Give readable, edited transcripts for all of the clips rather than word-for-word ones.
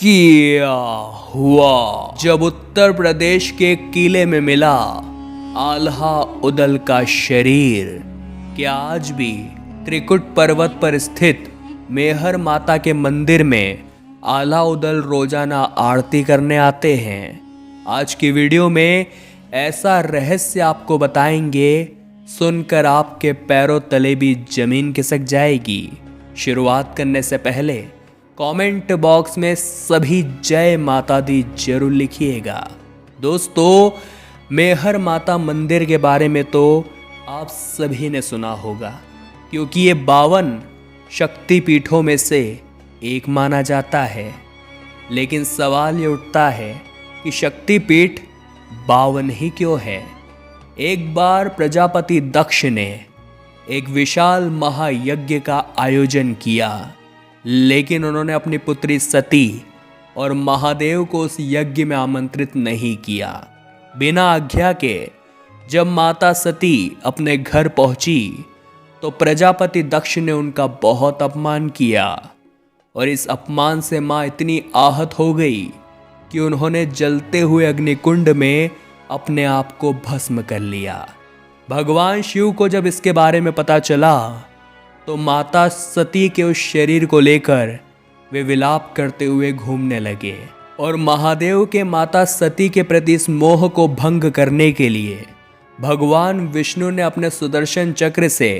क्या हुआ जब उत्तर प्रदेश के किले में मिला आल्हा उदल का शरीर? क्या आज भी त्रिकुट पर्वत पर स्थित मेहर माता के मंदिर में आल्हा उदल रोजाना आरती करने आते हैं? आज की वीडियो में ऐसा रहस्य आपको बताएंगे, सुनकर आपके पैरों तले भी जमीन खिसक जाएगी। शुरुआत करने से पहले कमेंट बॉक्स में सभी जय माता दी जरूर लिखिएगा। दोस्तों, मेहर माता मंदिर के बारे में तो आप सभी ने सुना होगा, क्योंकि ये 52 शक्तिपीठों में से एक माना जाता है। लेकिन सवाल ये उठता है कि शक्तिपीठ 52 ही क्यों है? एक बार प्रजापति दक्ष ने एक विशाल महायज्ञ का आयोजन किया, लेकिन उन्होंने अपनी पुत्री सती और महादेव को उस यज्ञ में आमंत्रित नहीं किया। बिना आज्ञा के जब माता सती अपने घर पहुंची तो प्रजापति दक्ष ने उनका बहुत अपमान किया, और इस अपमान से मां इतनी आहत हो गई कि उन्होंने जलते हुए अग्निकुंड में अपने आप को भस्म कर लिया। भगवान शिव को जब इसके बारे में पता चला तो माता सती के उस शरीर को लेकर वे विलाप करते हुए घूमने लगे, और महादेव के माता सती के प्रति इस मोह को भंग करने के लिए भगवान विष्णु ने अपने सुदर्शन चक्र से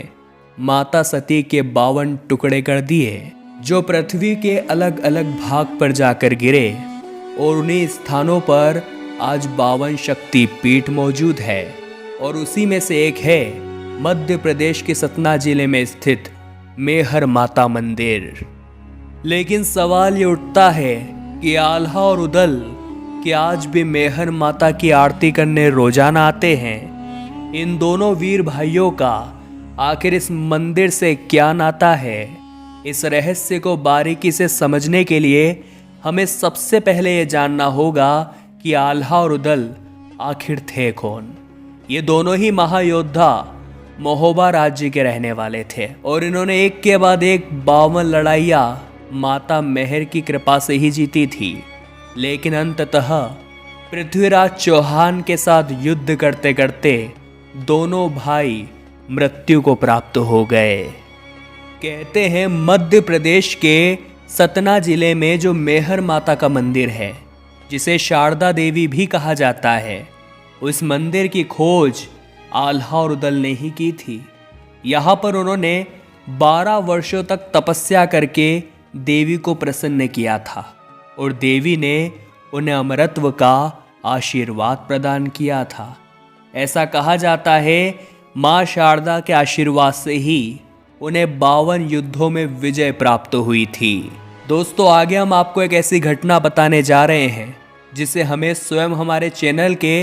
माता सती के 52 टुकड़े कर दिए, जो पृथ्वी के अलग अलग भाग पर जाकर गिरे, और उन्हीं स्थानों पर आज 52 शक्तिपीठ मौजूद है। और उसी में से एक है मध्य प्रदेश के सतना जिले में स्थित मेहर माता मंदिर। लेकिन सवाल ये उठता है कि आल्हा और उदल कि आज भी मेहर माता की आरती करने रोजाना आते हैं। इन दोनों वीर भाइयों का आखिर इस मंदिर से क्या नाता है? इस रहस्य को बारीकी से समझने के लिए हमें सबसे पहले ये जानना होगा कि आल्हा और उदल आखिर थे कौन। ये दोनों ही महायोद्धा महोबा राज्य के रहने वाले थे, और इन्होंने एक के बाद एक 52 लड़ाइयाँ माता मेहर की कृपा से ही जीती थी। लेकिन अंततः पृथ्वीराज चौहान के साथ युद्ध करते करते दोनों भाई मृत्यु को प्राप्त हो गए। कहते हैं मध्य प्रदेश के सतना जिले में जो मेहर माता का मंदिर है, जिसे शारदा देवी भी कहा जाता है, उस मंदिर की खोज आल्हा और उदल ने ही की थी। यहाँ पर उन्होंने 12 वर्षों तक तपस्या करके देवी को प्रसन्न किया था, और देवी ने उन्हें अमरत्व का आशीर्वाद प्रदान किया था। ऐसा कहा जाता है माँ शारदा के आशीर्वाद से ही उन्हें 52 युद्धों में विजय प्राप्त हुई थी। दोस्तों, आगे हम आपको एक ऐसी घटना बताने जा रहे हैं जिसे हमें स्वयं हमारे चैनल के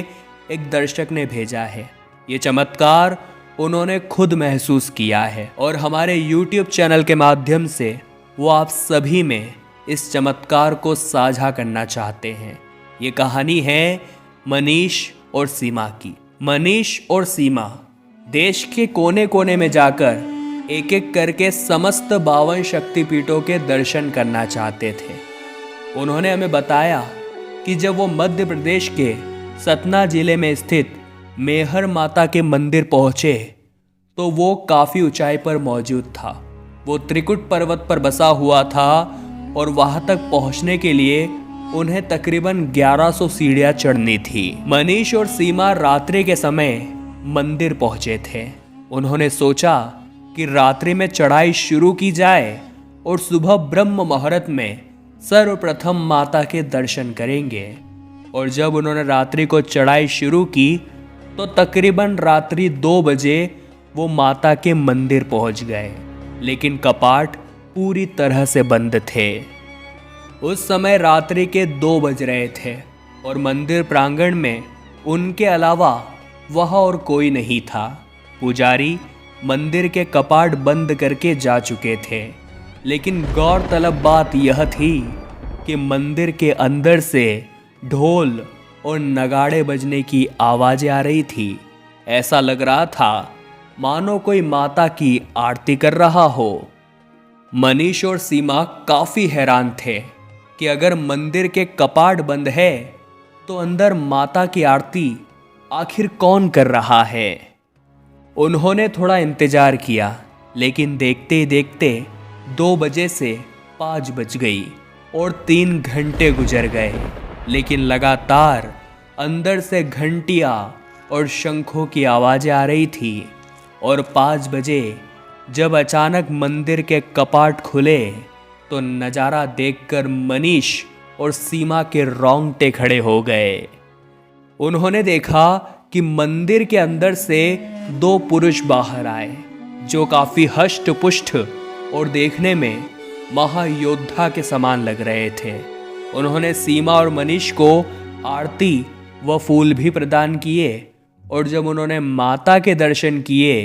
एक दर्शक ने भेजा है। ये चमत्कार उन्होंने खुद महसूस किया है, और हमारे YouTube चैनल के माध्यम से वो आप सभी में इस चमत्कार को साझा करना चाहते हैं। ये कहानी है मनीष और सीमा की। मनीष और सीमा देश के कोने कोने में जाकर एक एक करके समस्त 52 शक्तिपीठों के दर्शन करना चाहते थे। उन्होंने हमें बताया कि जब वो मध्य प्रदेश के सतना जिले में स्थित मेहर माता के मंदिर पहुंचे तो वो काफ़ी ऊंचाई पर मौजूद था। वो त्रिकुट पर्वत पर बसा हुआ था, और वहां तक पहुंचने के लिए उन्हें तकरीबन 1100 सीढ़ियां चढ़नी थी। मनीष और सीमा रात्रि के समय मंदिर पहुंचे थे। उन्होंने सोचा कि रात्रि में चढ़ाई शुरू की जाए और सुबह ब्रह्म मुहूर्त में सर्वप्रथम माता के दर्शन करेंगे। और जब उन्होंने रात्रि को चढ़ाई शुरू की तो तकरीबन रात्रि 2 बजे वो माता के मंदिर पहुंच गए, लेकिन कपाट पूरी तरह से बंद थे। उस समय रात्रि के 2 बज रहे थे, और मंदिर प्रांगण में उनके अलावा वहाँ और कोई नहीं था। पुजारी मंदिर के कपाट बंद करके जा चुके थे। लेकिन गौरतलब बात यह थी कि मंदिर के अंदर से ढोल और नगाड़े बजने की आवाजें आ रही थी। ऐसा लग रहा था मानो कोई माता की आरती कर रहा हो। मनीष और सीमा काफी हैरान थे कि अगर मंदिर के कपाट बंद है तो अंदर माता की आरती आखिर कौन कर रहा है। उन्होंने थोड़ा इंतजार किया, लेकिन देखते ही देखते 2 बजे से 5 बज गई और 3 घंटे गुजर गए, लेकिन लगातार अंदर से घंटियां और शंखों की आवाज़ें आ रही थी। और 5 बजे जब अचानक मंदिर के कपाट खुले तो नज़ारा देखकर मनीष और सीमा के रोंगटे खड़े हो गए। उन्होंने देखा कि मंदिर के अंदर से 2 पुरुष बाहर आए जो काफ़ी हष्ट पुष्ट और देखने में महायोद्धा के समान लग रहे थे। उन्होंने सीमा और मनीष को आरती व फूल भी प्रदान किए और जब उन्होंने माता के दर्शन किए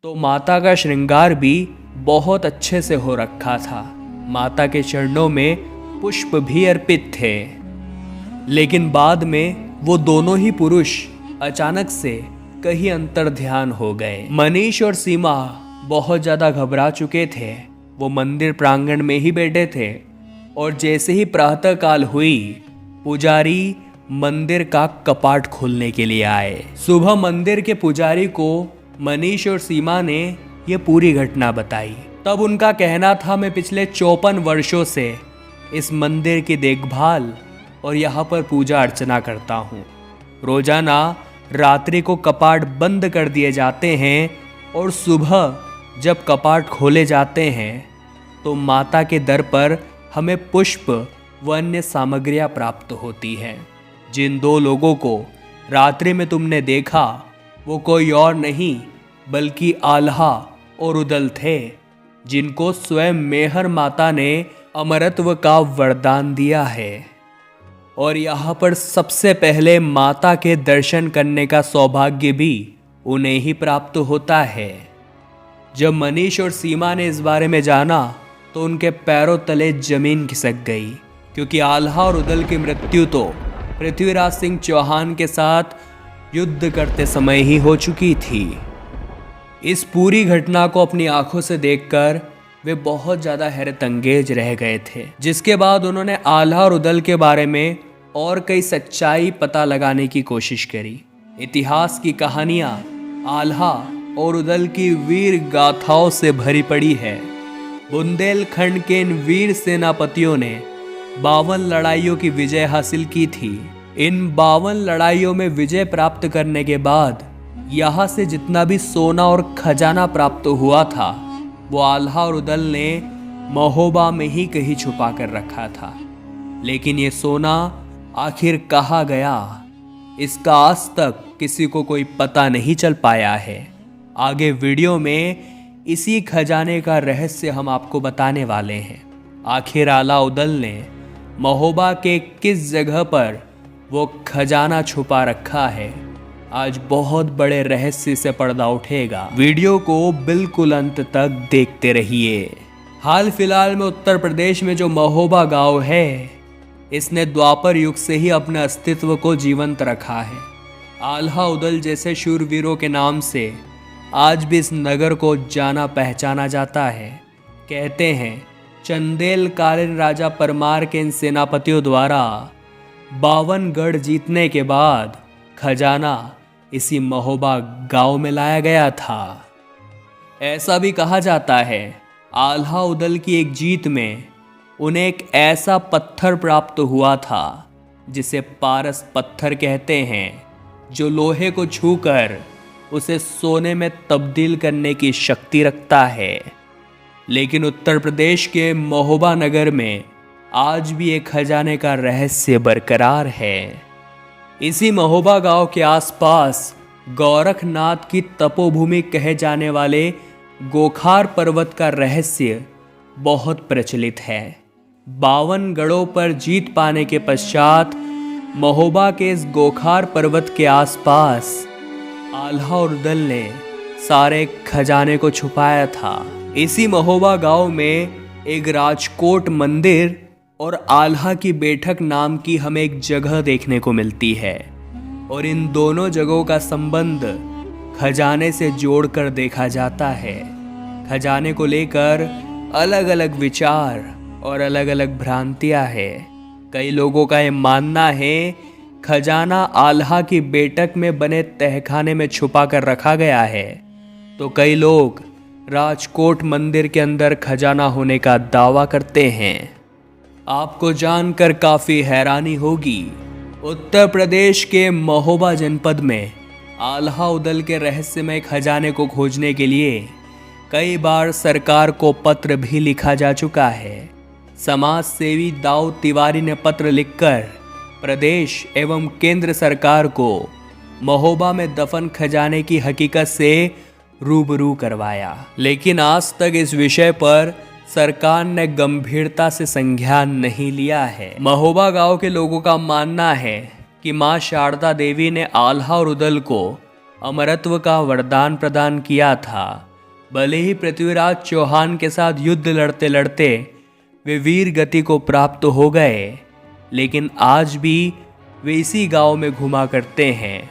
तो माता का श्रृंगार भी बहुत अच्छे से हो रखा था। माता के चरणों में पुष्प भी अर्पित थे। लेकिन बाद में वो दोनों ही पुरुष अचानक से कहीं अंतर ध्यान हो गए। मनीष और सीमा बहुत ज़्यादा घबरा चुके थे। वो मंदिर प्रांगण में ही बैठे थे और जैसे ही प्रातःकाल हुई पुजारी मंदिर का कपाट खोलने के लिए आए। सुबह मंदिर के पुजारी को मनीष और सीमा ने ये पूरी घटना बताई। तब उनका कहना था, मैं पिछले 54 वर्षों से इस मंदिर की देखभाल और यहाँ पर पूजा अर्चना करता हूँ। रोजाना रात्रि को कपाट बंद कर दिए जाते हैं और सुबह जब कपाट खोले जाते हैं तो माता के दर पर हमें पुष्प व अन्य सामग्रियाँ प्राप्त होती हैं। जिन 2 लोगों को रात्रि में तुमने देखा वो कोई और नहीं बल्कि आल्हा और उदल थे, जिनको स्वयं मेहर माता ने अमरत्व का वरदान दिया है। और यहाँ पर सबसे पहले माता के दर्शन करने का सौभाग्य भी उन्हें ही प्राप्त होता है। जब मनीष और सीमा ने इस बारे में जाना तो उनके पैरों तले जमीन खिसक गई, क्योंकि आल्हा और उदल की मृत्यु तो पृथ्वीराज सिंह चौहान के साथ युद्ध करते समय ही हो चुकी थी। इस पूरी घटना को अपनी आंखों से देखकर वे बहुत ज़्यादा हैरत अंगेज रह गए थे, जिसके बाद उन्होंने आल्हा और उदल के बारे में और कई सच्चाई पता लगाने की कोशिश करी। इतिहास की कहानियाँ आल्हा और उदल की वीर गाथाओं से भरी पड़ी है। बुंदेलखंड के इन वीर सेनापतियों ने 52 लड़ाइयों की विजय हासिल की थी। इन 52 लड़ाइयों में विजय प्राप्त करने के बाद यहाँ से जितना भी सोना और खजाना प्राप्त हुआ था वो आल्हा और उदल ने महोबा में ही कहीं छुपा कर रखा था। लेकिन ये सोना आखिर कहाँ गया, इसका आज तक किसी को कोई पता नहीं चल पाया है। आगे वीडियो में इसी खजाने का रहस्य हम आपको बताने वाले हैं। आखिर आला उदल ने महोबा के किस जगह पर वो खजाना छुपा रखा है, आज बहुत बड़े रहस्य से पर्दा उठेगा। वीडियो को बिल्कुल अंत तक देखते रहिए। हाल फिलहाल में उत्तर प्रदेश में जो महोबा गांव है, इसने द्वापर युग से ही अपने अस्तित्व को जीवंत रखा है। आल्हा उदल जैसे शूरवीरों के नाम से आज भी इस नगर को जाना पहचाना जाता है। कहते हैं चंदेल कालीन राजा परमार के इन सेनापतियों द्वारा 52 गढ़ जीतने के बाद खजाना इसी महोबा गांव में लाया गया था। ऐसा भी कहा जाता है आल्हा उदल की एक जीत में उन्हें एक ऐसा पत्थर प्राप्त हुआ था जिसे पारस पत्थर कहते हैं, जो लोहे को छूकर उसे सोने में तब्दील करने की शक्ति रखता है। लेकिन उत्तर प्रदेश के महोबा नगर में आज भी एक खजाने का रहस्य बरकरार है। इसी महोबा गांव के आसपास गोरखनाथ की तपोभूमि कहे जाने वाले गोखार पर्वत का रहस्य बहुत प्रचलित है। 52 गढ़ों पर जीत पाने के पश्चात महोबा के इस गोखार पर्वत के आसपास आल्हा और उदल ने सारे खजाने को छुपाया था। इसी महोबा गांव में एक राजकोट मंदिर और आल्हा की बैठक नाम की हमें एक जगह देखने को मिलती है, और इन दोनों जगहों का संबंध खजाने से जोड़कर देखा जाता है। खजाने को लेकर अलग अलग विचार और अलग अलग भ्रांतियां हैं। कई लोगों का ये मानना है खजाना आल्हा की बेटक में बने तहखाने में छुपा कर रखा गया है, तो कई लोग राजकोट मंदिर के अंदर खजाना होने का दावा करते हैं। आपको जानकर काफ़ी हैरानी होगी, उत्तर प्रदेश के महोबा जनपद में आल्हा उदल के रहस्यमय खजाने को खोजने के लिए कई बार सरकार को पत्र भी लिखा जा चुका है। समाज सेवी दाऊ तिवारी ने पत्र लिखकर प्रदेश एवं केंद्र सरकार को महोबा में दफन खजाने की हकीकत से रूबरू करवाया, लेकिन आज तक इस विषय पर सरकार ने गंभीरता से संज्ञान नहीं लिया है। महोबा गांव के लोगों का मानना है कि मां शारदा देवी ने आल्हा और उदल को अमरत्व का वरदान प्रदान किया था। भले ही पृथ्वीराज चौहान के साथ युद्ध लड़ते लड़ते वे वीर गति को प्राप्त हो गए, लेकिन आज भी वे इसी गांव में घुमा करते हैं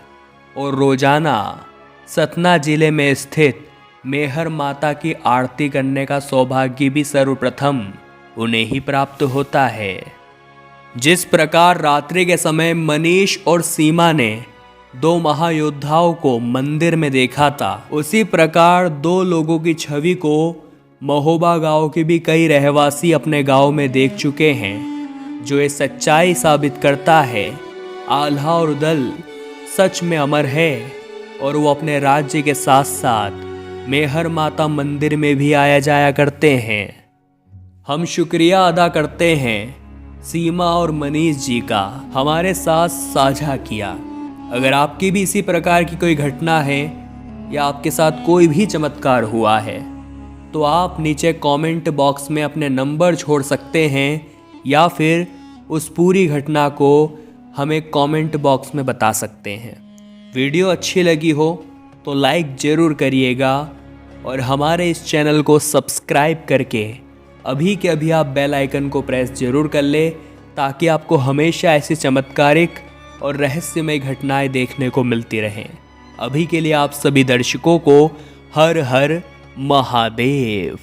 और रोजाना सतना जिले में स्थित मेहर माता की आरती करने का सौभाग्य भी सर्वप्रथम उन्हें ही प्राप्त होता है। जिस प्रकार रात्रि के समय मनीष और सीमा ने दो महायोद्धाओं को मंदिर में देखा था, उसी प्रकार दो लोगों की छवि को महोबा गांव के भी कई रहवासी अपने गांव में देख चुके हैं, जो ये सच्चाई साबित करता है आल्हा और उदल सच में अमर है और वो अपने राज्य के साथ साथ मेहर माता मंदिर में भी आया जाया करते हैं। हम शुक्रिया अदा करते हैं सीमा और मनीष जी का हमारे साथ साझा किया। अगर आपकी भी इसी प्रकार की कोई घटना है या आपके साथ कोई भी चमत्कार हुआ है तो आप नीचे कमेंट बॉक्स में अपने नंबर छोड़ सकते हैं या फिर उस पूरी घटना को हमें कमेंट बॉक्स में बता सकते हैं। वीडियो अच्छी लगी हो तो लाइक ज़रूर करिएगा और हमारे इस चैनल को सब्सक्राइब करके अभी के अभी आप बेल आइकन को प्रेस जरूर कर ले, ताकि आपको हमेशा ऐसी चमत्कारिक और रहस्यमय घटनाएं देखने को मिलती रहें। अभी के लिए आप सभी दर्शकों को हर हर महादेव।